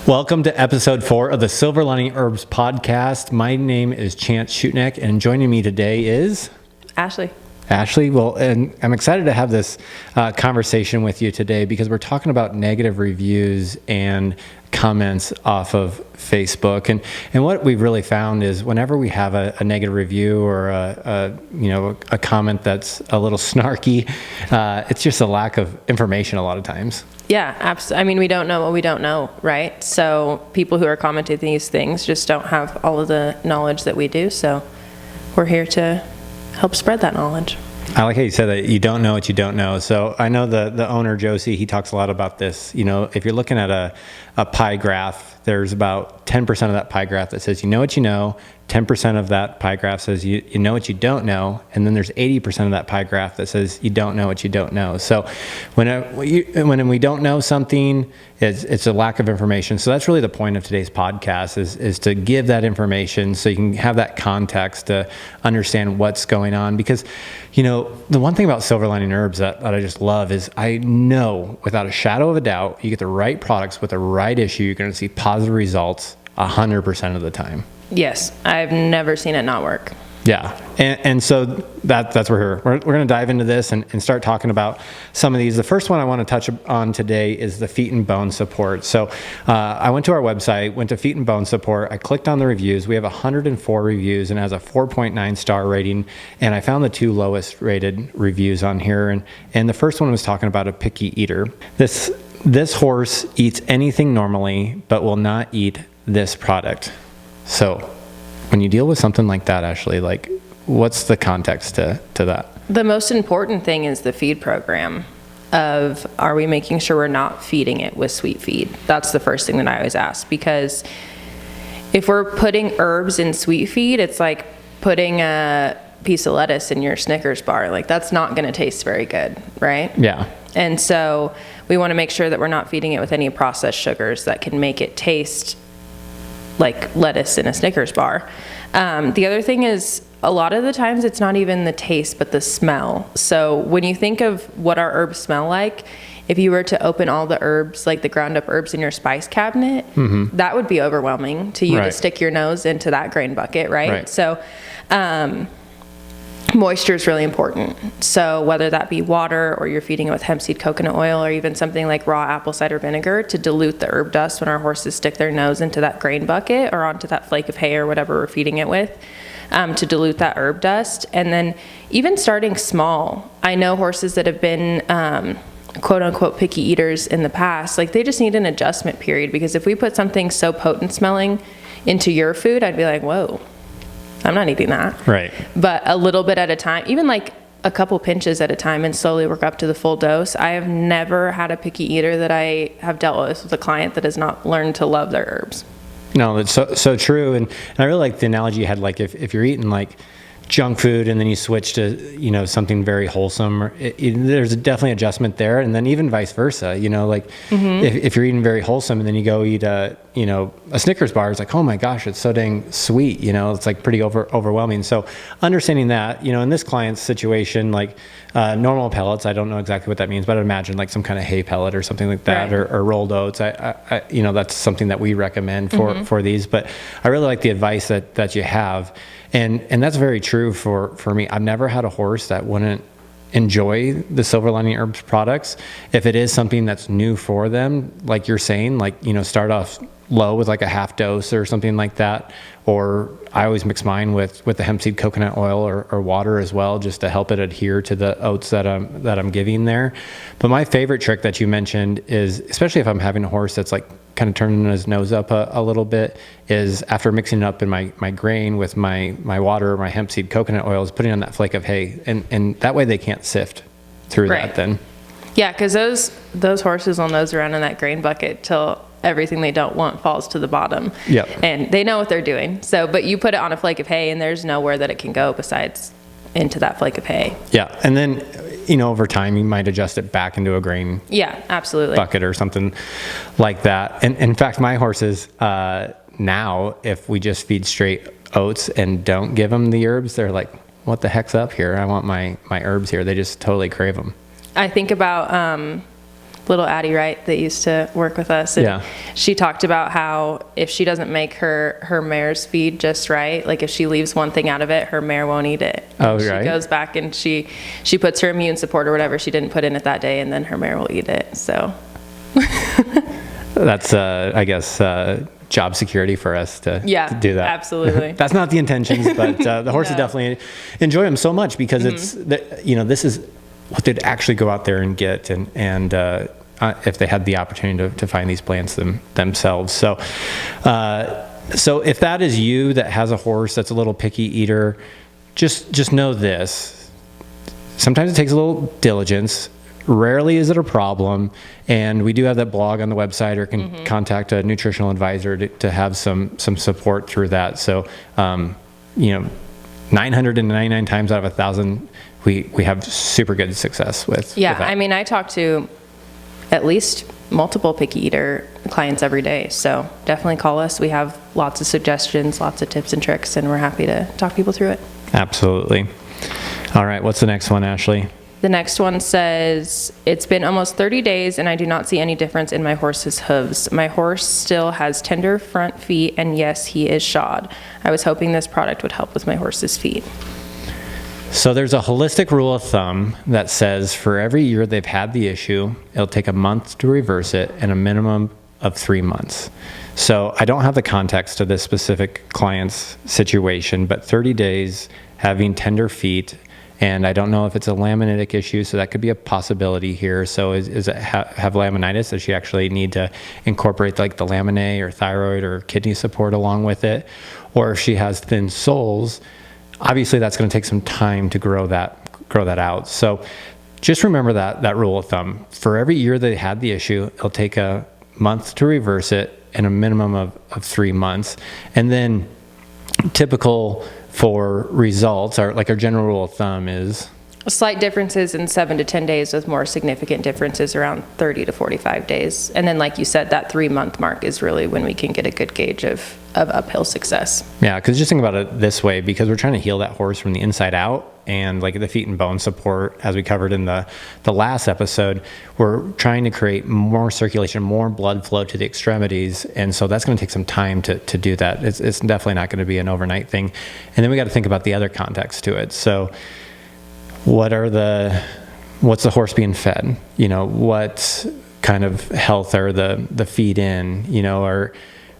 Welcome to episode 4 of the Silver Lining Herbs podcast. My name is Chance Shutnick, and joining me today is Ashley. Well, and I'm excited to have this conversation with you today because we're talking about negative reviews and comments off of Facebook. And what we've really found is whenever we have a negative review or a comment that's a little snarky, it's just a lack of information a lot of times. Yeah, absolutely. I mean, we don't know what we don't know, right? So people who are commenting these things just don't have all of the knowledge that we do. So we're here to help spread that knowledge. I like how you said that you don't know what you don't know. So I know the owner, Josie, he talks a lot about this. You know, if you're looking at a pie graph, there's about 10% of that pie graph that says you know what you know, 10% of that pie graph says you know what you don't know, and then there's 80% of that pie graph that says you don't know what you don't know. So when we don't know something, it's a lack of information. So that's really the point of today's podcast is to give that information so you can have that context to understand what's going on. Because, you know, the one thing about Silver Lining Herbs that I just love is I know without a shadow of a doubt, you get the right products with the right issue, you're going to see positive results 100% of the time. Yes, I've never seen it not work. Yeah, and so that's what we're going to dive into this and start talking about some of these. The first one I want to touch on today is the feet and bone support. So I went to our website, went to feet and bone support. I clicked on the reviews. We have 104 reviews and it has a 4.9 star rating. And I found the two lowest rated reviews on here. And the first one was talking about a picky eater. This horse eats anything normally, but will not eat this product. So when you deal with something like that, Ashley, like what's the context to that? The most important thing is the feed program of, are we making sure we're not feeding it with sweet feed? That's the first thing that I always ask, because if we're putting herbs in sweet feed, it's like putting a piece of lettuce in your Snickers bar. Like that's not going to taste very good, right? Yeah. And so we want to make sure that we're not feeding it with any processed sugars that can make it taste like lettuce in a Snickers bar. The other thing is a lot of the times it's not even the taste, but the smell. So when you think of what our herbs smell like, if you were to open all the herbs, like the ground up herbs in your spice cabinet, that would be overwhelming to you to stick your nose into that grain bucket, right? So moisture is really important. So whether that be water or you're feeding it with hemp seed coconut oil or even something like raw apple cider vinegar to dilute the herb dust when our horses stick their nose into that grain bucket or onto that flake of hay or whatever we're feeding it with, to dilute that herb dust. And then even starting small, I know horses that have been quote unquote picky eaters in the past, like they just need an adjustment period, because if we put something so potent smelling into your food, I'd be like, whoa, I'm not eating that. Right. But a little bit at a time, even like a couple pinches at a time, and slowly work up to the full dose. I have never had a picky eater that I have dealt with a client that has not learned to love their herbs. No, that's so true. And I really like the analogy you had, like if you're eating like junk food and then you switch to, you know, something very wholesome, there's definitely adjustment there. And then even vice versa, you know, like if you're eating very wholesome and then you go eat a Snickers bar, it's like, oh my gosh, it's so dang sweet, you know, it's like pretty overwhelming. So understanding that, you know, in this client's situation, like normal pellets, I don't know exactly what that means, but I'd imagine like some kind of hay pellet or something like that, or rolled oats. I you know, that's something that we recommend for these, but I really like the advice that you have. And that's very true for me. I've never had a horse that wouldn't enjoy the Silver Lining Herbs products. If it is something that's new for them, like you're saying, like, you know, start off low with like a half dose or something like that. Or I always mix mine with the hemp seed coconut oil or water as well, just to help it adhere to the oats that I'm giving there. But my favorite trick that you mentioned is, especially if I'm having a horse that's like kind of turning his nose up a little bit, is after mixing it up in my grain with my water, my hemp seed coconut oil, is putting on that flake of hay, and that way they can't sift through that then. Yeah, because those horses will nose around in that grain bucket till everything they don't want falls to the bottom. Yep. And they know what they're doing. So, but you put it on a flake of hay and there's nowhere that it can go besides into that flake of hay. Yeah. And then, you know, over time you might adjust it back into a grain bucket or something like that. And in fact, my horses, now, if we just feed straight oats and don't give them the herbs, they're like, what the heck's up here? I want my herbs here. They just totally crave them. I think about little Addie Wright that used to work with us. And Yeah. she talked about how if she doesn't make her mare's feed just right, like if she leaves one thing out of it, her mare won't eat it. Oh, And she right. goes back and she puts her immune support or whatever she didn't put in it that day, and then her mare will eat it. So That's, I guess, job security for us to do that. Absolutely. That's not the intentions, but the horses No. definitely enjoy them so much because it's, this is what they'd actually go out there and get, and if they had the opportunity to find these plants themselves. So, so if that is you that has a horse that's a little picky eater, just know this. Sometimes it takes a little diligence. Rarely is it a problem, and we do have that blog on the website, or can contact a nutritional advisor to have some support through that. So, 999 times out of 1,000, we have super good success with. yeah, with that. I mean, I talk to at least multiple picky eater clients every day. So definitely call us. We have lots of suggestions, lots of tips and tricks, and we're happy to talk people through it. Absolutely. All right, what's the next one, Ashley? The next one says, it's been almost 30 days and I do not see any difference in my horse's hooves. My horse still has tender front feet, and yes, he is shod. I was hoping this product would help with my horse's feet. So there's a holistic rule of thumb that says for every year they've had the issue, it'll take a month to reverse it and a minimum of 3 months. So I don't have the context of this specific client's situation, but 30 days having tender feet, and I don't know if it's a laminitic issue, so that could be a possibility here. So is it have laminitis? Does she actually need to incorporate like the laminae or thyroid or kidney support along with it? Or if she has thin soles, obviously that's going to take some time to grow that out. So just remember that rule of thumb. For every year they had the issue, it'll take a month to reverse it and a minimum of 3 months. And then typical for results, our general rule of thumb is Slight differences in 7 to 10 days, with more significant differences around 30 to 45 days. And then, like you said, that 3-month mark is really when we can get a good gauge of uphill success. Yeah, because just think about it this way, because we're trying to heal that horse from the inside out, and like the feet and bone support, as we covered in the last episode, we're trying to create more circulation, more blood flow to the extremities, and so that's going to take some time to do that. It's definitely not going to be an overnight thing. And then we got to think about the other context to it. So what's the horse being fed? What kind of health are the feet in? Or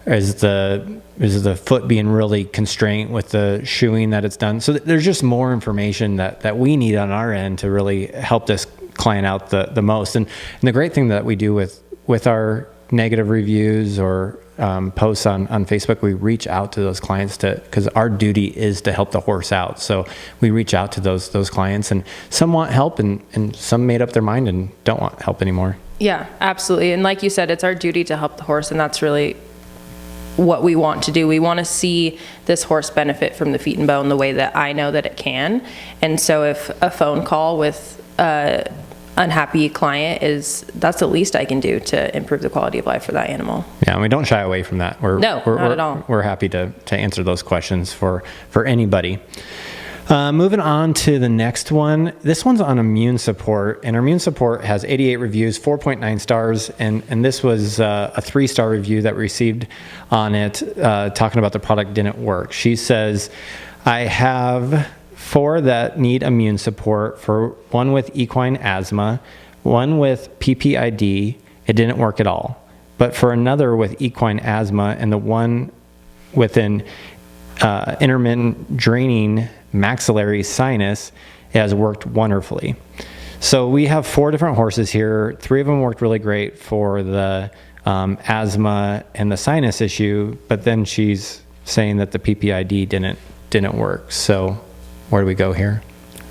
is the foot being really constrained with the shoeing that it's done? So there's just more information that we need on our end to really help this client out the most. And the great thing that we do with our negative reviews or posts on Facebook, we reach out to those clients because our duty is to help the horse out. So we reach out to those clients, and some want help and some made up their mind and don't want help anymore. Yeah, absolutely. And like you said, it's our duty to help the horse, and that's really what we want to do. We want to see this horse benefit from the feet and bone the way that I know that it can. And so if a phone call with unhappy client that's the least I can do to improve the quality of life for that animal. Yeah, and we don't shy away from that. Not at all. We're happy to answer those questions for anybody. Moving on to the next one. This one's on immune support, and our immune support has 88 reviews, 4.9 stars, and this was a 3-star review that we received on it, talking about the product didn't work. She says, I have 4 that need immune support, for one with equine asthma, one with PPID, it didn't work at all. But for another with equine asthma and the one with an intermittent draining maxillary sinus, it has worked wonderfully. So we have 4 different horses here. 3 of them worked really great for the asthma and the sinus issue, but then she's saying that the PPID didn't work. So where do we go here?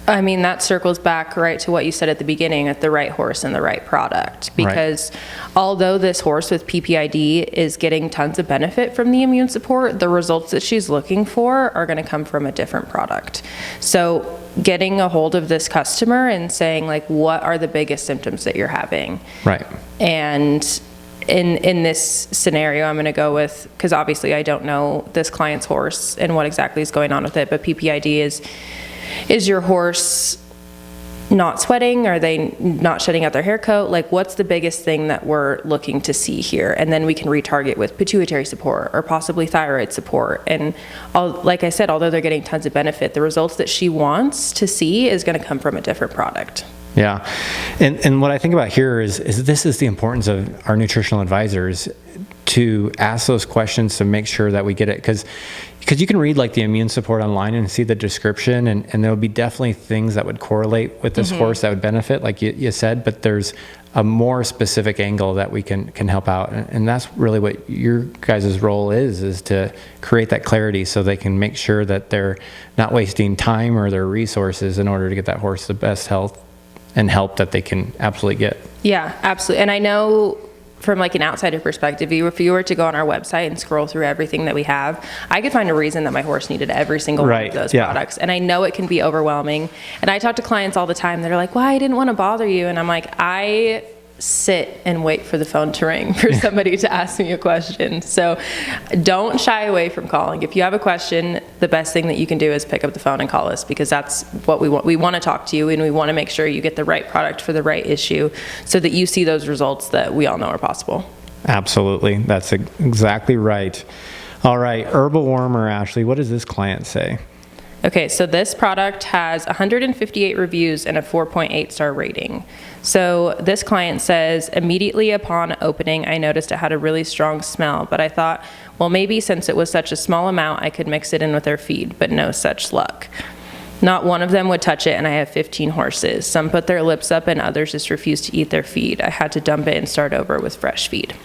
I mean, that circles back right to what you said at the beginning, at the right horse and the right product. Because although this horse with PPID is getting tons of benefit from the immune support, the results that she's looking for are going to come from a different product. So getting a hold of this customer and saying, like, what are the biggest symptoms that you're having? Right. And in this scenario, I'm going to go with, because obviously I don't know this client's horse and what exactly is going on with it, but PPID is your horse not sweating? Are they not shedding out their hair coat? Like, what's the biggest thing that we're looking to see here? And then we can retarget with pituitary support or possibly thyroid support. And like I said, although they're getting tons of benefit, the results that she wants to see is going to come from a different product. Yeah. And what I think about here is this is the importance of our nutritional advisors to ask those questions to make sure that we get it. Because you can read like the immune support online and see the description, and there'll be definitely things that would correlate with this horse that would benefit, like you said, but there's a more specific angle that we can help out. And that's really what your guys' role is to create that clarity so they can make sure that they're not wasting time or their resources in order to get that horse the best health and help that they can absolutely get. Yeah, absolutely. And I know from like an outsider perspective, if you were to go on our website and scroll through everything that we have, I could find a reason that my horse needed every single one of those products. And I know it can be overwhelming. And I talk to clients all the time that are like, well, I didn't want to bother you. And I'm like, I sit and wait for the phone to ring for somebody to ask me a question. So don't shy away from calling. If you have a question, the best thing that you can do is pick up the phone and call us, because that's what we want. We want to talk to you, and we want to make sure you get the right product for the right issue so that you see those results that we all know are possible. Absolutely. That's exactly right. All right. Herbal Warmer, Ashley, what does this client say? Okay, so this product has 158 reviews and a 4.8 star rating. So this client says, immediately upon opening, I noticed it had a really strong smell, but I thought, well, maybe since it was such a small amount, I could mix it in with their feed, but no such luck. Not one of them would touch it, and I have 15 horses. Some put their lips up, and others just refused to eat their feed. I had to dump it and start over with fresh feed.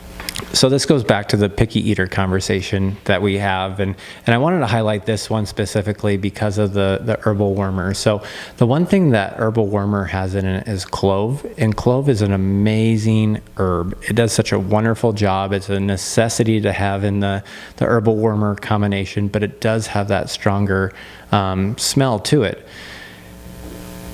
So this goes back to the picky eater conversation that we have, and I wanted to highlight this one specifically because of the herbal warmer. So the one thing that herbal warmer has in it is clove, and clove is an amazing herb. It does such a wonderful job. It's a necessity to have in the herbal warmer combination, but it does have that stronger smell to it.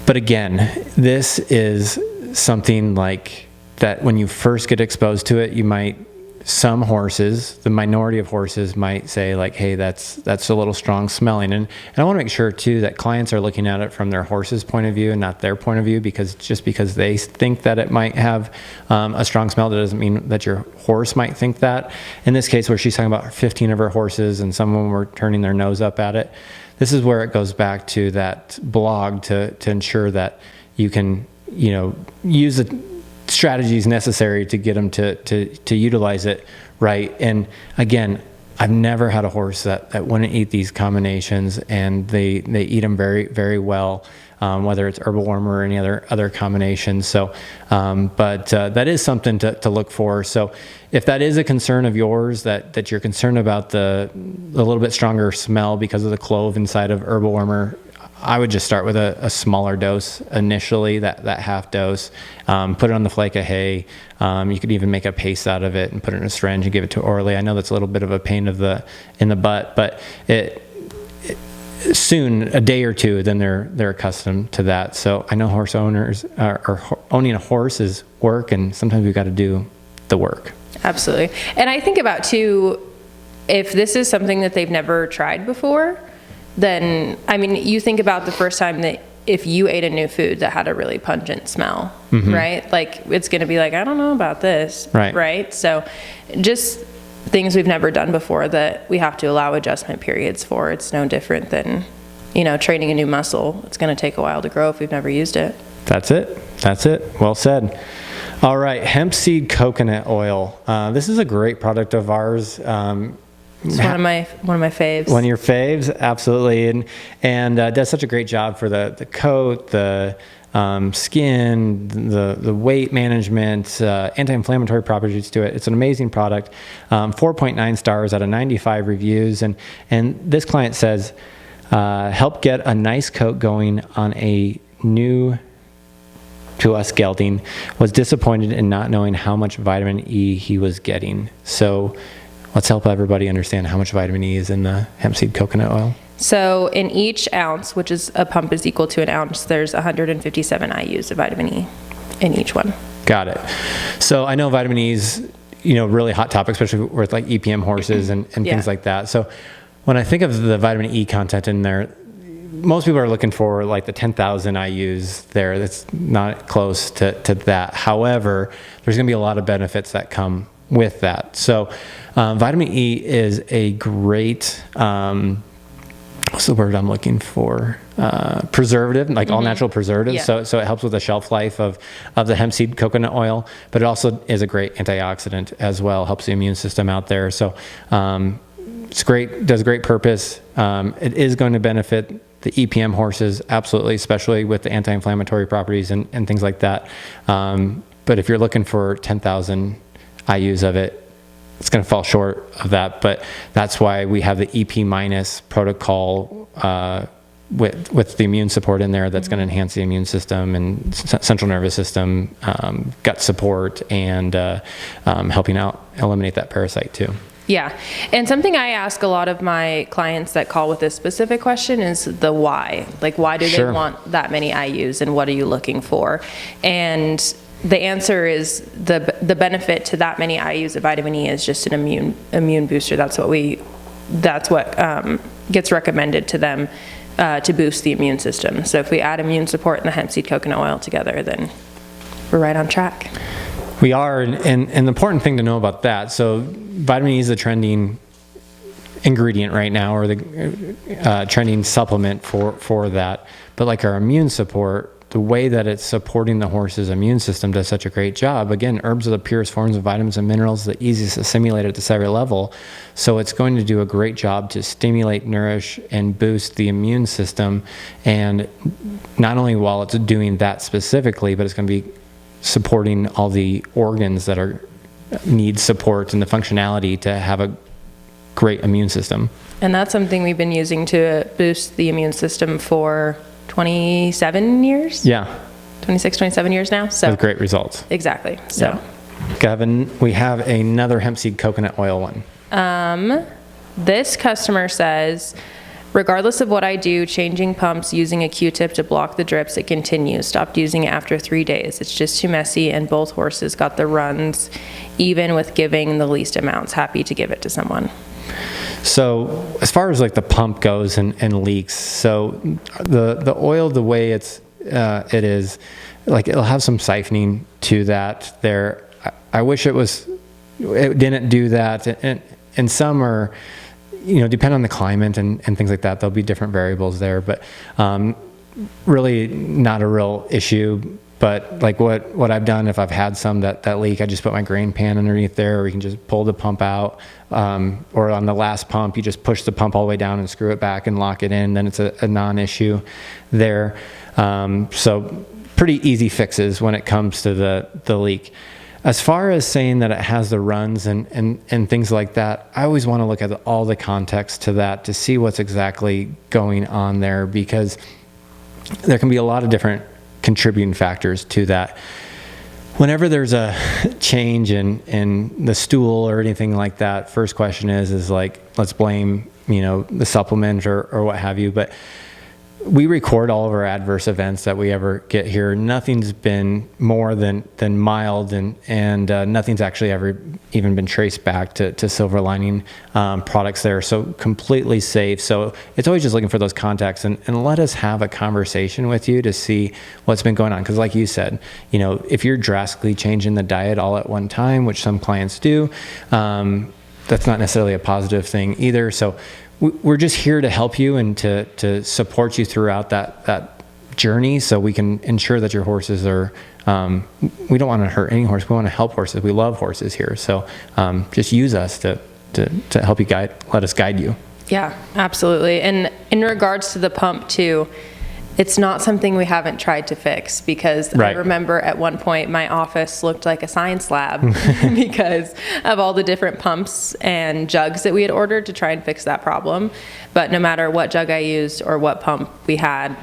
But again, this is something like that when you first get exposed to it, some horses, the minority of horses might say like, hey, that's a little strong smelling. And I want to make sure too that clients are looking at it from their horse's point of view and not their point of view, because just because they think that it might have a strong smell, that doesn't mean that your horse might think that. In this case where she's talking about 15 of her horses and some of them were turning their nose up at it, this is where it goes back to that blog to ensure that you can, use the strategies necessary to get them to utilize it right. And again, I've never had a horse that wouldn't eat these combinations, and they eat them very, very well, whether it's herbal warmer or any other combinations. So, but that is something to look for. So if that is a concern of yours, that you're concerned about the little bit stronger smell because of the clove inside of herbal warmer, I would just start with a smaller dose initially, that half dose. Put it on the flake of hay. You could even make a paste out of it and put it in a syringe and give it to orally. I know that's a little bit of a pain in the butt, but it soon, a day or two, then they're accustomed to that. So I know horse owners or owning a horse is work, and sometimes we've got to do the work. Absolutely. And I think about too, if this is something that they've never tried before, then, you think about the first time that if you ate a new food that had a really pungent smell, right? Like, it's going to be like, I don't know about this, right? So just things we've never done before that we have to allow adjustment periods for. It's no different than, training a new muscle. It's going to take a while to grow if we've never used it. That's it. Well said. All right. Hemp seed coconut oil. This is a great product of ours. It's one of my faves. One of your faves, absolutely, and does such a great job for the coat, the skin, the weight management, anti-inflammatory properties to it. It's an amazing product. 4.9 stars out of 95 reviews, and this client says, help get a nice coat going on a new to us gelding. Was disappointed in not knowing how much vitamin E he was getting. So let's help everybody understand how much vitamin E is in the hemp seed coconut oil. So in each ounce, which is a pump is equal to an ounce, there's 157 IUs of vitamin E in each one. Got it. So I know vitamin E is, really hot topic, especially with like EPM horses and things like that. So when I think of the vitamin E content in there, most people are looking for like the 10,000 IUs there. That's not close to that. However, there's going to be a lot of benefits that come with that. So vitamin E is a great, what's the word I'm looking for? Preservative, like all natural preservatives. Yeah. So it helps with the shelf life of the hemp seed coconut oil, but it also is a great antioxidant as well, helps the immune system out there. So it's great, does a great purpose. It is going to benefit the EPM horses, absolutely, especially with the anti-inflammatory properties and things like that. But if you're looking for 10,000 IUs of it, it's going to fall short of that. But that's why we have the EP minus protocol with the immune support in there that's going to enhance the immune system and central nervous system, gut support, and helping out eliminate that parasite too. Yeah. And something I ask a lot of my clients that call with this specific question is the why. Like, why do they want that many IUs, and what are you looking for? And the answer is the benefit to that many IUs of vitamin E is just an immune booster. That's what gets recommended to them to boost the immune system. So if we add immune support and the hemp seed coconut oil together, then we're right on track. We are, and the important thing to know about that, so vitamin E is a trending ingredient right now, or the trending supplement for that. But like our immune support, the way that it's supporting the horse's immune system does such a great job. Again, herbs are the purest forms of vitamins and minerals, the easiest to assimilate at the cellular level. So it's going to do a great job to stimulate, nourish, and boost the immune system. And not only while it's doing that specifically, but it's going to be supporting all the organs that need support and the functionality to have a great immune system. And that's something we've been using to boost the immune system for 27 years? Yeah. 26, 27 years now. So with great results. Exactly. So, yeah. Gavin, we have another hemp seed coconut oil one. This customer says, regardless of what I do, changing pumps, using a Q-tip to block the drips, it continues. Stopped using it after 3 days. It's just too messy, and both horses got the runs, even with giving the least amounts. Happy to give it to someone. So as far as like the pump goes and leaks, so the oil, the way it is, like it'll have some siphoning to that there. I wish it didn't do that. And some are, depend on the climate and things like that. There'll be different variables there, but really not a real issue. But like what I've done, if I've had some that leak, I just put my grain pan underneath there, or you can just pull the pump out. Or on the last pump, you just push the pump all the way down and screw it back and lock it in. Then it's a non-issue there. So pretty easy fixes when it comes to the leak. As far as saying that it has the runs and things like that, I always want to look at all the context to that to see what's exactly going on there, because there can be a lot of different contributing factors to that. Whenever there's a change in the stool or anything like that, first question is like, let's blame, the supplement or what have you. But we record all of our adverse events that we ever get here. Nothing's been more than mild, and nothing's actually ever even been traced back to silver lining products there. So completely safe. So it's always just looking for those contacts and let us have a conversation with you to see what's been going on. Because like you said, if you're drastically changing the diet all at one time, which some clients do, that's not necessarily a positive thing either. So we're just here to help you and to support you throughout that journey, so we can ensure that your horses are, we don't want to hurt any horse. We want to help horses. We love horses here. So just use us to help you let us guide you. Yeah, absolutely. And in regards to the pump too, it's not something we haven't tried to fix, because I remember at one point my office looked like a science lab because of all the different pumps and jugs that we had ordered to try and fix that problem. But no matter what jug I used or what pump we had,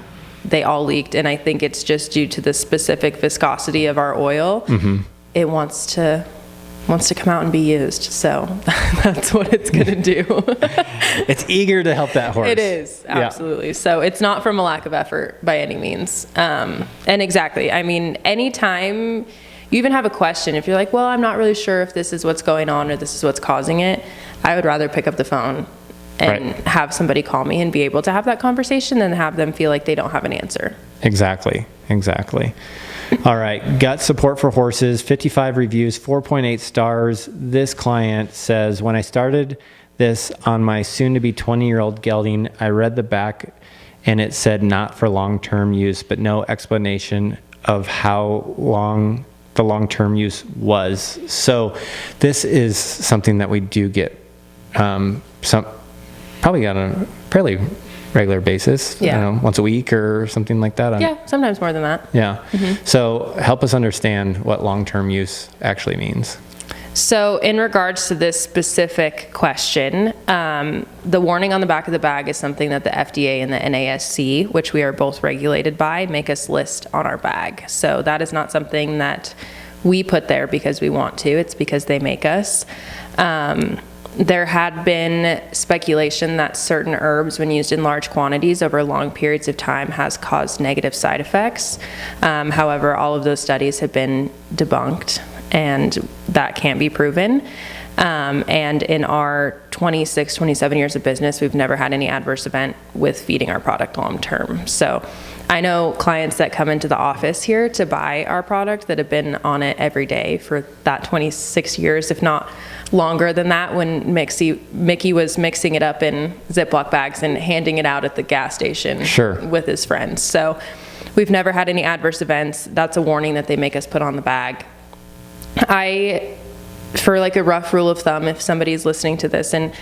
they all leaked. And I think it's just due to the specific viscosity of our oil. Mm-hmm. It wants to come out and be used. So that's what it's going to do. It's eager to help that horse. It is, absolutely. Yeah. So it's not from a lack of effort by any means. And exactly, I mean, anytime you even have a question, if you're like, well, I'm not really sure if this is what's going on or this is what's causing it, I would rather pick up the phone and Right. have somebody call me and be able to have that conversation than have them feel like they don't have an answer. Exactly. All right. Gut support for horses, 55 reviews, 4.8 stars. This client says, when I started this on my soon to be 20-year-old gelding, I read the back and it said not for long-term use, but no explanation of how long the long-term use was. So this is something that we do get probably on a fairly regular basis, Yeah. I don't know, once a week or something like that. Yeah, sometimes more than that. Yeah. So help us understand what long-term use actually means. So in regards to this specific question, the warning on the back of the bag is something that the FDA and the NASC, which we are both regulated by, make us list on our bag. So that is not something that we put there because we want to, it's because they make us. There had been speculation that certain herbs, when used in large quantities over long periods of time, has caused negative side effects. However, all of those studies have been debunked, and that can't be proven. And in our 26, 27 years of business, we've never had any adverse event with feeding our product long term. So I know clients that come into the office here to buy our product that have been on it every day for that 26 years, if not longer than that, when Mickey was mixing it up in Ziploc bags and handing it out at the gas station with his friends. So we've never had any adverse events. That's a warning that they make us put on the bag. For like a rough rule of thumb, if somebody's listening to this and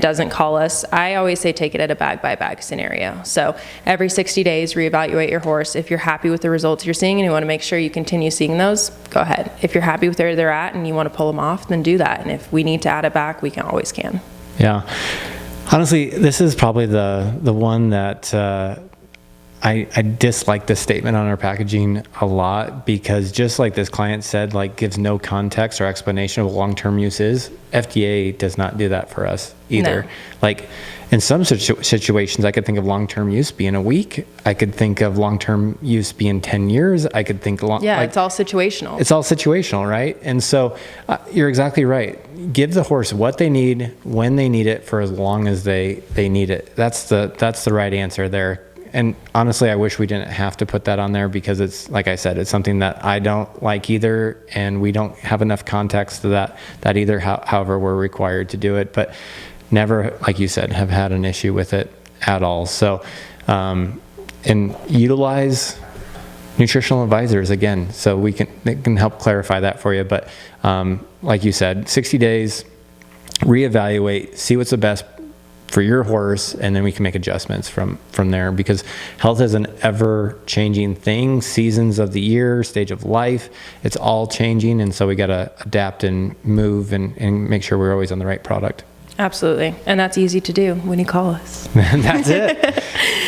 doesn't call us, I always say take it at a bag by bag scenario. So every 60 days, reevaluate your horse. If you're happy with the results you're seeing and you want to make sure you continue seeing those, go ahead. If you're happy with where they're at and you want to pull them off, then do that. And if we need to add it back, we always can. Yeah. Honestly, this is probably the one that I dislike this statement on our packaging a lot, because just like this client said, like, gives no context or explanation of what long-term use is. FDA does not do that for us either. No. Like in some situations, I could think of long-term use being a week. I could think of long-term use being 10 years. I could think it's all situational. It's all situational, right? And so you're exactly right. Give the horse what they need when they need it for as long as they need it. That's the right answer there. And honestly, I wish we didn't have to put that on there, because it's, like I said, it's something that I don't like either, and we don't have enough context to that either, however we're required to do it. But never, like you said, have had an issue with it at all. So, and utilize nutritional advisors again, so they can help clarify that for you. But like you said, 60 days, reevaluate, see what's the best for your horse, and then we can make adjustments from there, because health is an ever-changing thing. Seasons of the year, stage of life, it's all changing, and so we got to adapt and move and make sure we're always on the right product. Absolutely. And that's easy to do when you call us. That's it.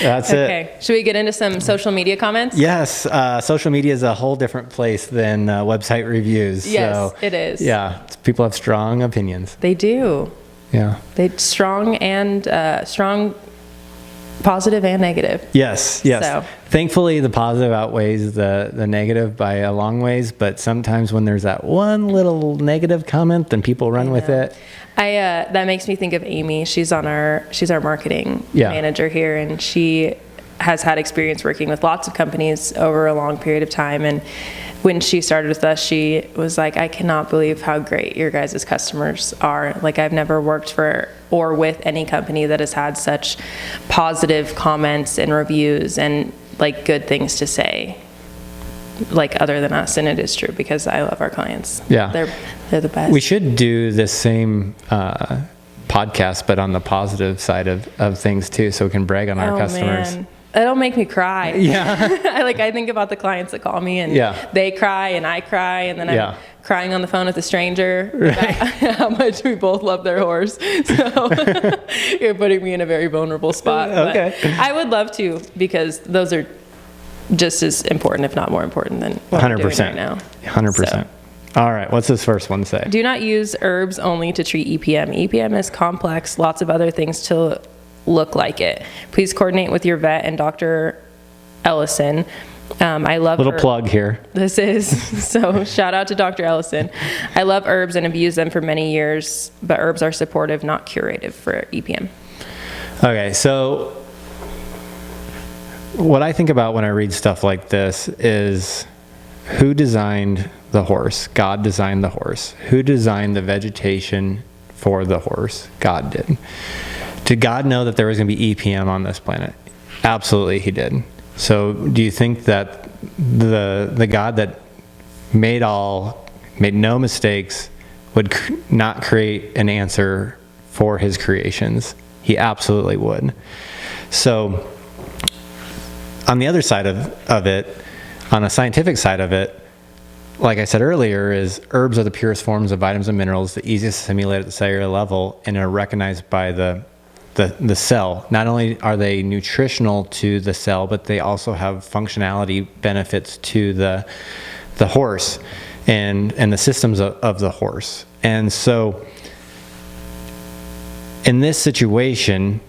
That's it. Okay. Should we get into some social media comments? Yes. Social media is a whole different place than website reviews. Yes, it is. Yeah. People have strong opinions. They do. Yeah. They strong, positive and negative. Yes. So. Thankfully, the positive outweighs the negative by a long ways, but sometimes when there's that one little negative comment, then people run with it. That makes me think of Amy. She's our marketing manager here, and she has had experience working with lots of companies over a long period of time. And when she started with us, she was like, I cannot believe how great your guys' customers are. Like, I've never worked for or with any company that has had such positive comments and reviews and like good things to say, like other than us. And it is true, because I love our clients. Yeah. They're the best. We should do the same podcast, but on the positive side of things too, so we can brag on our customers. Man. It'll make me cry. Yeah. I think about the clients that call me, and they cry and I cry, and then I'm crying on the phone with a stranger about how much we both love their horse. So you're putting me in a very vulnerable spot. Okay. But I would love to, because those are just as important, if not more important, than what 100%. I'm doing right now. 100%. So. All right. What's this first one say? Do not use herbs only to treat EPM. EPM is complex, lots of other things to look like it. Please coordinate with your vet and Dr. Ellison. I love little plug here. This is so shout out to Dr. Ellison. I love herbs and have used them for many years, but herbs are supportive, not curative for EPM. Okay, so what I think about when I read stuff like this is, who designed the horse? God designed the horse. Who designed the vegetation for the horse? God did. Did God know that there was going to be EPM on this planet? Absolutely, he did. So do you think that the God that made no mistakes would not create an answer for his creations? He absolutely would. So on the other side of it, on a scientific side of it, like I said earlier, is herbs are the purest forms of vitamins and minerals, the easiest to assimilate at the cellular level, and are recognized by the cell. Not only are they nutritional to the cell, but they also have functionality benefits to the horse and the systems of the horse. And so in this situation,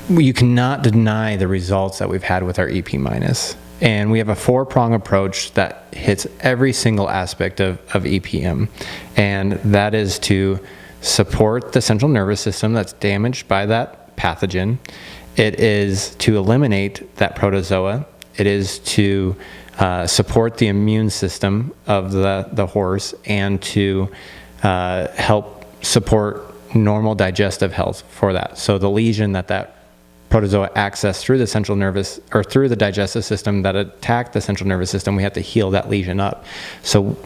you cannot deny the results that we've had with our EP minus. And we have a 4-prong approach that hits every single aspect of EPM. And that is to support the central nervous system that's damaged by that pathogen. It is to eliminate that protozoa. It is to support the immune system of the horse, and to help support normal digestive health for that. So the lesion that protozoa access through the central nervous, or through the digestive system that attack the central nervous system, we have to heal that lesion up. So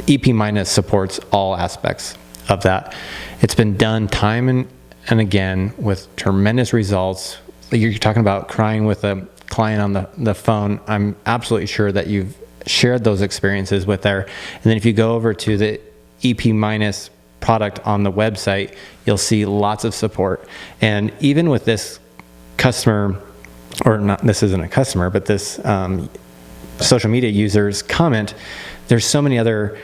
EP minus supports all aspects of that. It's been done time and again with tremendous results. You're talking about crying with a client on the phone. I'm absolutely sure that you've shared those experiences with her. And then if you go over to the EP minus product on the website, you'll see lots of support. And even with this customer, or not, this isn't a customer, but this social media user's comment, there's so many other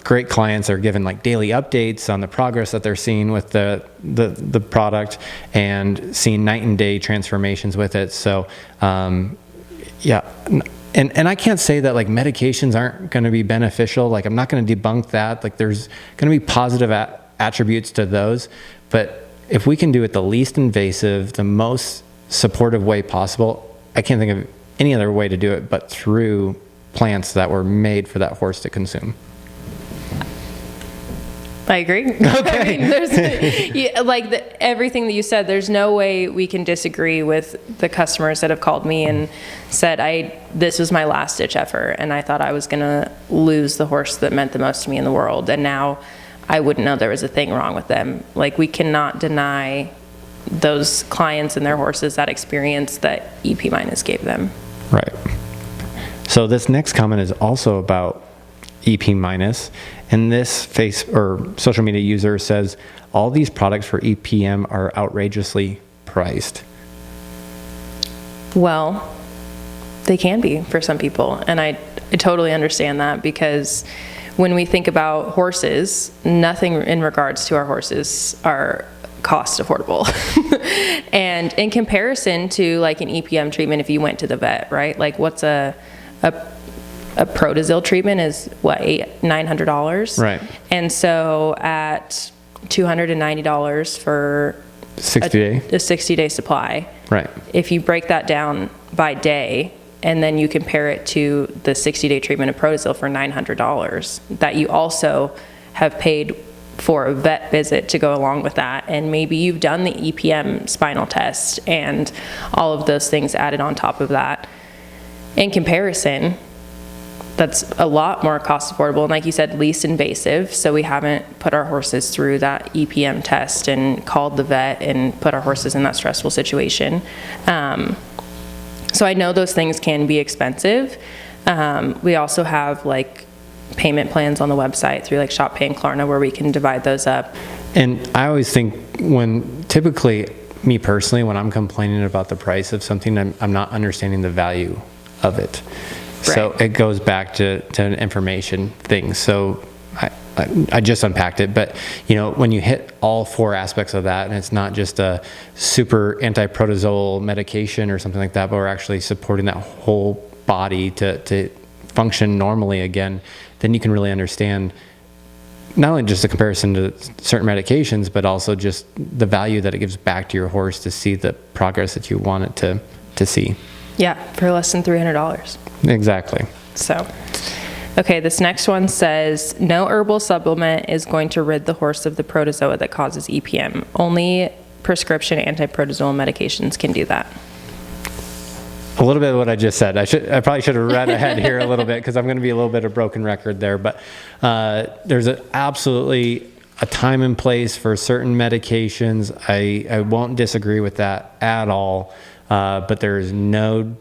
great clients that are given like daily updates on the progress that they're seeing with the product, and seeing night and day transformations with it. So yeah, and I can't say that like medications aren't going to be beneficial. Like, I'm not going to debunk that. Like, there's going to be positive attributes to those, but if we can do it the least invasive, the most supportive way possible, I can't think of any other way to do it but through plants that were made for that horse to consume. I agree. Okay. I mean, everything that you said, there's no way we can disagree with the customers that have called me and said, this was my last ditch effort, and I thought I was going to lose the horse that meant the most to me in the world, and now I wouldn't know there was a thing wrong with them. Like, we cannot deny those clients and their horses that experience that EP minus gave them. Right. So this next comment is also about EP minus, and this social media user says, all these products for EPM are outrageously priced. Well, they can be for some people, and I totally understand that, because when we think about horses, nothing in regards to our horses are cost affordable. And in comparison to like an EPM treatment, if you went to the vet, right? Like, what's a Protozil treatment is what, $900? Right. And so at $290 for 60-day? a 60-day supply. Right. If you break that down by day, and then you compare it to the 60-day treatment of Protozil for $900, that you also have paid for a vet visit to go along with that, and maybe you've done the EPM spinal test and all of those things added on top of that. In comparison, that's a lot more cost affordable, and like you said, least invasive. So we haven't put our horses through that EPM test and called the vet and put our horses in that stressful situation. So I know those things can be expensive. We also have like payment plans on the website through like Shop Pay and Klarna, where we can divide those up. And I always think, typically me personally, when I'm complaining about the price of something, I'm not understanding the value of it. Right. So it goes back to an information thing. So I just unpacked it, but when you hit all 4 aspects of that, and it's not just a super anti-protozoal medication or something like that, but we're actually supporting that whole body to function normally again, then you can really understand not only just a comparison to certain medications, but also just the value that it gives back to your horse to see the progress that you want it to see. Yeah, for less than $300. Exactly. So, okay, this next one says, no herbal supplement is going to rid the horse of the protozoa that causes EPM. Only prescription antiprotozoal medications can do that. A little bit of what I just said. I probably should have read ahead here a little bit because I'm going to be a little bit of broken record there. But there's absolutely a time and place for certain medications. I won't disagree with that at all. But there is no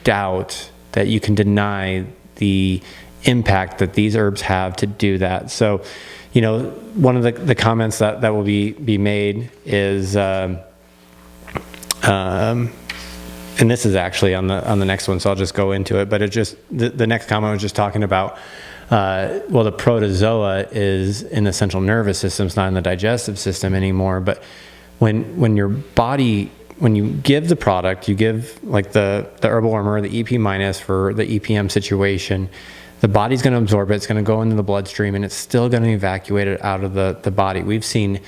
doubt that you can deny the impact that these herbs have to do that. So, one of the comments that will be made is, and this is actually on the next one, so I'll just go into it. But it just the next comment was just talking about, the protozoa is in the central nervous system, it's not in the digestive system anymore. But when your body, when you give the product, you give like the herbal worm or the EP minus for the EPM situation, the body's going to absorb it. It's going to go into the bloodstream, and it's still going to evacuate it out of the body. We've seen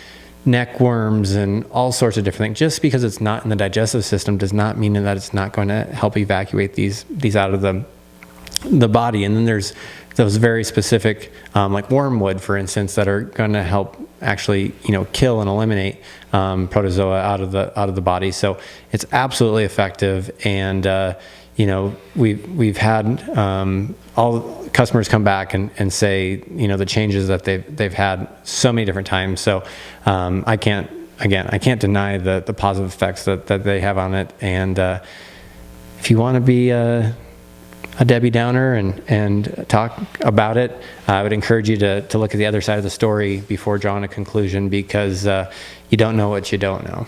neck worms and all sorts of different things. Just because it's not in the digestive system does not mean that it's not going to help evacuate these out of the body. And then there's those very specific, like wormwood, for instance, that are going to help actually, kill and eliminate protozoa out of the body. So it's absolutely effective. And we've had all customers come back and say, the changes that they've had so many different times. So I can't deny the positive effects that they have on it. And if you want to be a Debbie Downer and talk about it, I would encourage you to look at the other side of the story before drawing a conclusion, because you don't know what you don't know.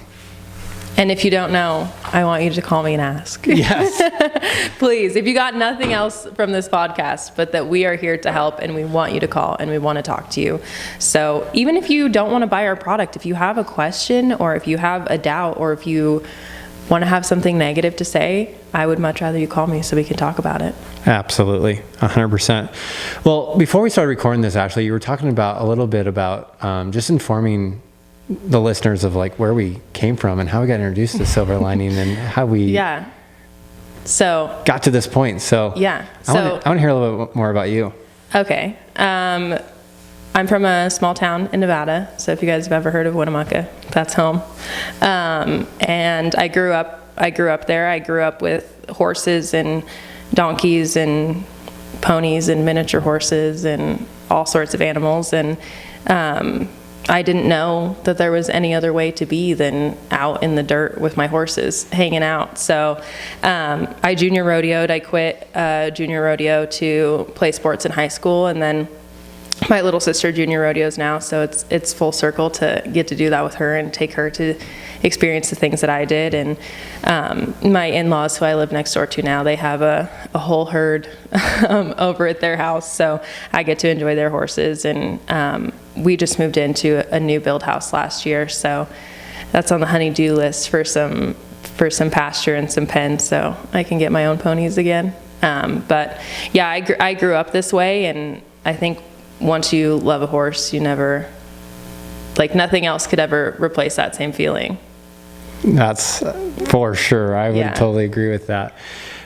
And if you don't know, I want you to call me and ask. Yes. Please, if you got nothing else from this podcast, but that we are here to help, and we want you to call and we want to talk to you. So even if you don't want to buy our product, if you have a question or if you have a doubt or if you want to have something negative to say, I would much rather you call me so we can talk about it. Absolutely, 100%. Well, before we started recording this, Ashley, you were talking about a little bit about just informing the listeners of like where we came from and how we got introduced to Silver Lining and how we so got to this point. So I want to hear a little bit more about you. Okay. I'm from a small town in Nevada, so if you guys have ever heard of Winnemucca, that's home. And I grew up there. I grew up with horses and donkeys and ponies and miniature horses and all sorts of animals. And I didn't know that there was any other way to be than out in the dirt with my horses, hanging out. So I junior rodeoed. I quit junior rodeo to play sports in high school, and then my little sister junior rodeos now, so it's full circle to get to do that with her and take her to experience the things that I did. And my in-laws, who I live next door to now, they have a whole herd over at their house, so I get to enjoy their horses. And we just moved into a new build house last year, so that's on the honey-do list for some pasture and some pens, so I can get my own ponies again. But yeah, I grew up this way, and I think once you love a horse, you never, like, nothing else could ever replace that same feeling. That's for sure. I would totally agree with that.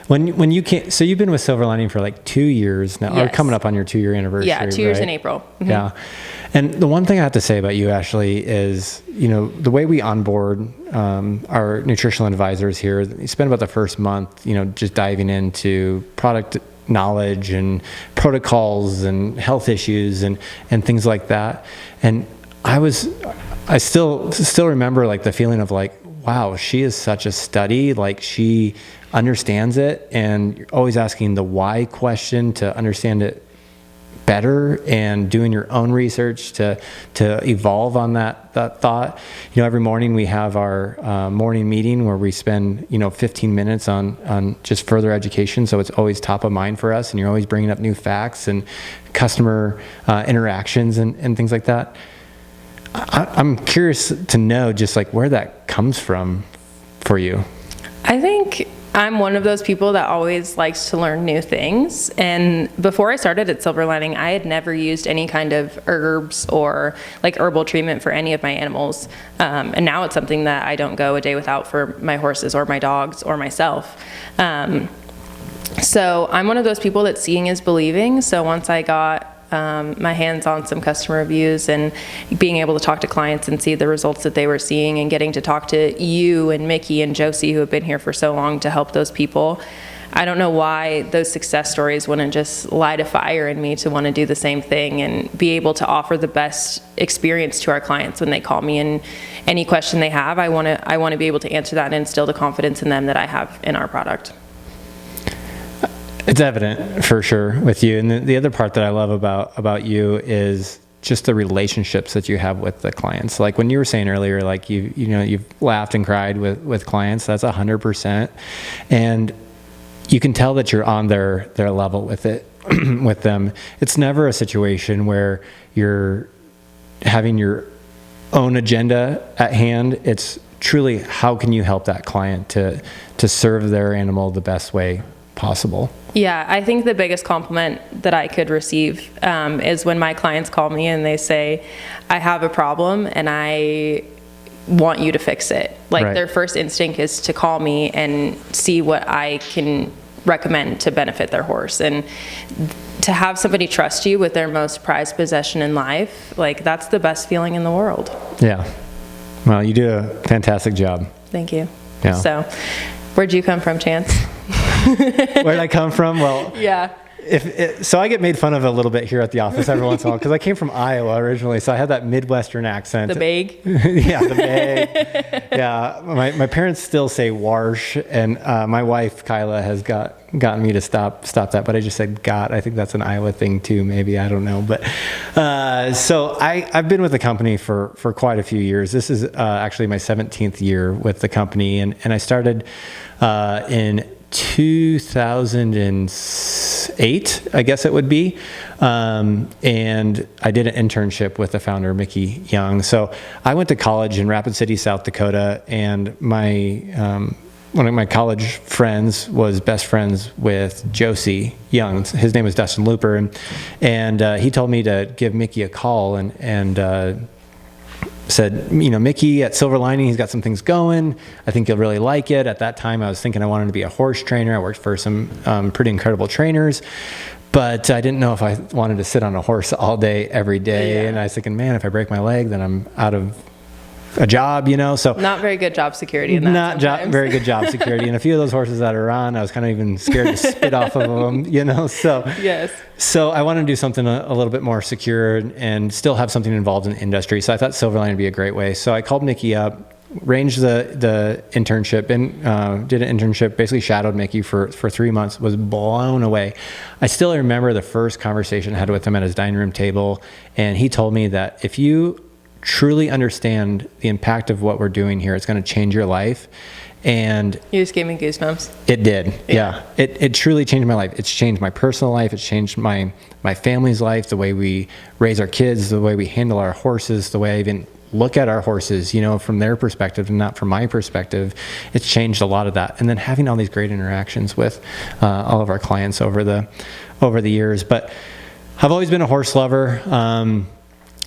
When you came, so you've been with Silver Lining for like 2 years now, or coming up on your 2-year anniversary. Yeah, 2 years in April. Mm-hmm. Yeah. And the one thing I have to say about you, Ashley, is, the way we onboard our nutritional advisors here, you spend about the first month, just diving into product knowledge and protocols and health issues and things like that. And I still remember like the feeling of like, wow, she is such a study. Like, she understands it, and you're always asking the why question to understand it better, and doing your own research to evolve on that thought. Every morning we have our morning meeting where we spend 15 minutes on just further education, so it's always top of mind for us, and you're always bringing up new facts and customer interactions and things like that. I'm curious to know just like where that comes from for you. I think I'm one of those people that always likes to learn new things. And before I started at Silver Lining, I had never used any kind of herbs or like herbal treatment for any of my animals. And now it's something that I don't go a day without for my horses or my dogs or myself. So I'm one of those people that seeing is believing. So once I got my hands on some customer reviews and being able to talk to clients and see the results that they were seeing, and getting to talk to you and Mickey and Josie, who have been here for so long, to help those people, I don't know why those success stories wouldn't just light a fire in me to want to do the same thing and be able to offer the best experience to our clients when they call me and any question they have. I want to be able to answer that and instill the confidence in them that I have in our product. It's evident for sure with you. And the other part that I love about you is just the relationships that you have with the clients. Like when you were saying earlier, like you've laughed and cried with clients, that's 100%. And you can tell that you're on their level with it, with them. It's never a situation where you're having your own agenda at hand. It's truly, how can you help that client to serve their animal the best way possible? Yeah, I think the biggest compliment that I could receive is when my clients call me and they say, I have a problem and I want you to fix it. Like Right. Their first instinct is to call me and see what I can recommend to benefit their horse. And to have somebody trust you with their most prized possession in life, like that's the best feeling in the world. Yeah. Well, you do a fantastic job. Thank you. Yeah. So, where'd you come from, Chance? Where'd I come from? Well, Yeah. So I get made fun of a little bit here at the office every once in a while because I came from Iowa originally, so I had that Midwestern accent. The bag? Yeah, the bag. Yeah, my parents still say "warsh," and my wife Kyla has gotten me to stop that, but I just said "got." I think that's an Iowa thing too, maybe, I don't know. But so I've been with the company for quite a few years. This is actually my 17th year with the company, and I started in 2008, I guess it would be. And I did an internship with the founder, Mickey Young. So I went to college in Rapid City, South Dakota, and one of my college friends was best friends with Josie Young. His name was Dustin Looper. And he told me to give Mickey a call and said, Mickey at Silver Lining, he's got some things going. I think you'll really like it. At that time, I was thinking I wanted to be a horse trainer. I worked for some pretty incredible trainers, but I didn't know if I wanted to sit on a horse all day, every day. Yeah. And I was thinking, man, if I break my leg, then I'm out of a job, so not very good job security in that. Very good job security. And a few of those horses that are on, I was kind of even scared to spit off of them, So yes. So I wanted to do something a little bit more secure and still have something involved in the industry. So I thought Silver Lining would be a great way. So I called Mickey up, arranged the internship, and did an internship. Basically shadowed Mickey for 3 months. Was blown away. I still remember the first conversation I had with him at his dining room table, and he told me that if you truly understand the impact of what we're doing here, it's going to change your life. And you just gave me goosebumps. It did. Yeah. It truly changed my life. It's changed my personal life. It's changed my family's life, the way we raise our kids, the way we handle our horses, the way I even look at our horses, from their perspective and not from my perspective. It's changed a lot of that. And then having all these great interactions with all of our clients over the years. But I've always been a horse lover.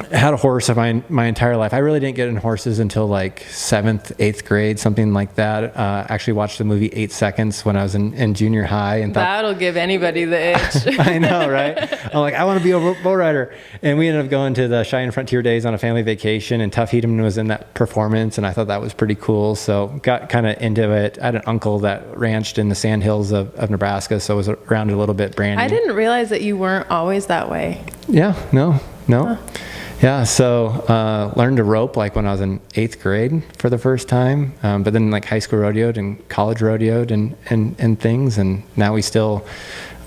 I had a horse my entire life. I really didn't get in horses until like 7th, 8th grade, something like that. Actually watched the movie 8 Seconds when I was in junior high. And that'll give anybody the itch. I know, right? I'm like, I want to be a bull rider. And we ended up going to the Cheyenne Frontier Days on a family vacation, and Tuff Hedeman was in that performance, and I thought that was pretty cool. So got kind of into it. I had an uncle that ranched in the Sandhills of Nebraska, so I was around it a little bit. Brandy. I didn't realize that you weren't always that way. Yeah, no. Huh. Yeah, so learned to rope like when I was in 8th grade for the first time, but then like high school rodeoed and college rodeoed and things, and now we still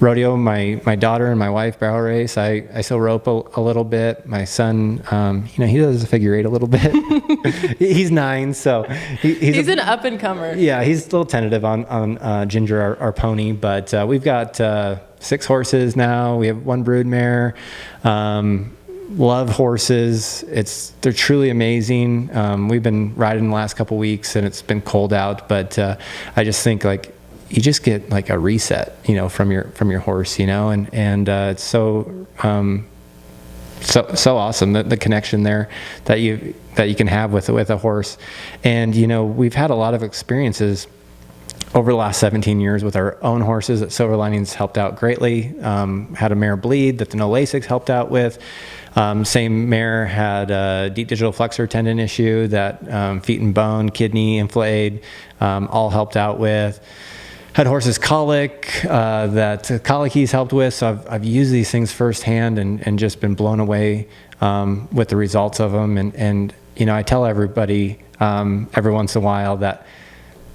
rodeo. My daughter and my wife barrel race. I still rope a little bit. My son, he does the figure eight a little bit. He's 9, so he's an up and comer. Yeah, he's a little tentative on Ginger, our pony, but we've got 6 horses now. We have 1 brood mare. Love horses. They're truly amazing. We've been riding the last couple weeks and it's been cold out, but I just think like, you just get like a reset, from your horse, and it's so awesome, the connection there that you can have with a horse. And we've had a lot of experiences over the last 17 years with our own horses that Silver Linings helped out greatly. Had a mare bleed that the No Lasix helped out with. Same mare had a deep digital flexor tendon issue that feet and bone, kidney, inflamed, all helped out with. Had horses colic that Colic-Keys helped with. So I've used these things firsthand and just been blown away with the results of them. And I tell everybody every once in a while that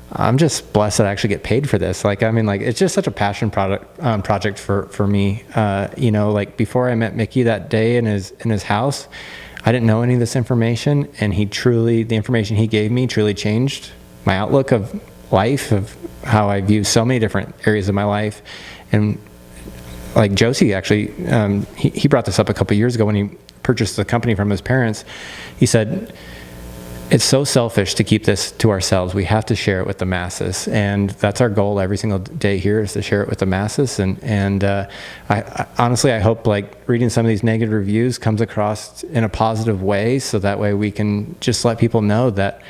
I'm just blessed that I actually get paid for this. It's just such a passion project for me. Before I met Mickey that day in his house, I didn't know any of this information, and the information he gave me truly changed my outlook of life, of how I view so many different areas of my life. And like Josie, actually, he brought this up a couple of years ago when he purchased the company from his parents. He said, it's so selfish to keep this to ourselves. We have to share it with the masses, and that's our goal every single day here, is to share it with the masses. And I honestly, I hope reading some of these negative reviews comes across in a positive way, so that way we can just let people know that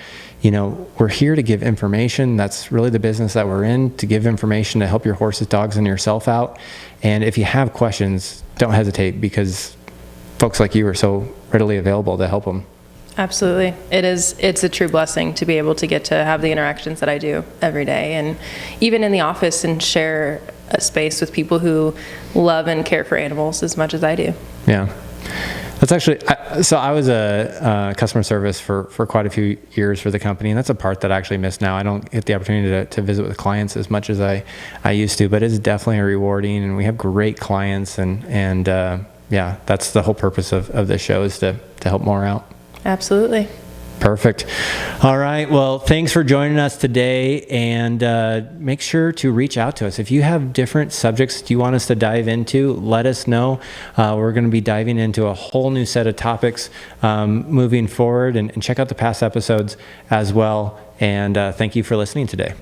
we're here to give information. That's really the business that we're in, to give information to help your horses, dogs, and yourself out. And if you have questions, don't hesitate, because folks like you are so readily available to help them. Absolutely. It's a true blessing to be able to get to have the interactions that I do every day, and even in the office, and share a space with people who love and care for animals as much as I do. Yeah. That's actually, so I was a customer service for quite a few years for the company, and that's a part that I actually miss now. I don't get the opportunity to visit with clients as much as I used to, but it's definitely rewarding, and we have great clients, and yeah, that's the whole purpose of this show, is to help more out. Absolutely. Perfect. All right. Well, thanks for joining us today, and make sure to reach out to us. If you have different subjects you want us to dive into, let us know. We're going to be diving into a whole new set of topics moving forward, and check out the past episodes as well. And thank you for listening today.